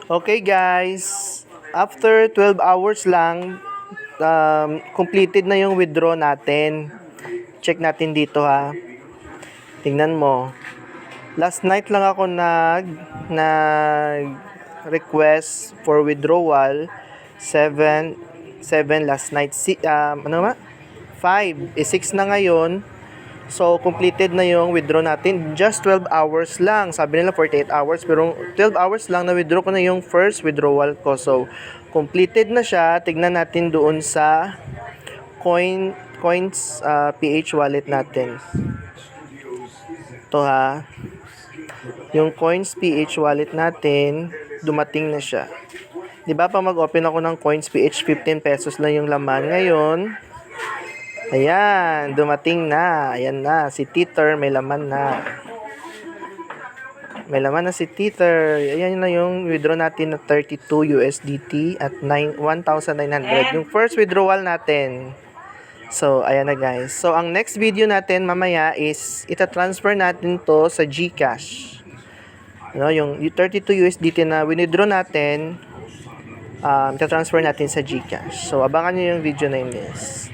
Okay guys, after 12 hours lang, completed na yung withdraw natin. Check natin dito ha. Tingnan mo. Last night lang ako nag request for withdrawal. 7 last night. 5 6 na ngayon. So, completed na yung withdraw natin. Just 12 hours lang. Sabi nila 48 hours. Pero 12 hours lang na-withdraw ko na yung first withdrawal ko. So, completed na siya. Tignan natin doon sa coins PH wallet natin. Ito ha. Yung coins PH wallet natin, dumating na siya. Diba pa mag-open ako ng coins PH, 15 pesos lang yung laman. Ngayon, ayan, dumating na. Ayan na, si Tether may laman na. May laman na si Tether. Ayan na yung withdraw natin na 32 USDT at 1,900. Yung first withdrawal natin. So, ayan na guys. So, ang next video natin mamaya is ita-transfer natin to sa GCash. Yung 32 USDT na withdraw natin, ita-transfer natin sa GCash. So, abangan nyo yung video na yun guys.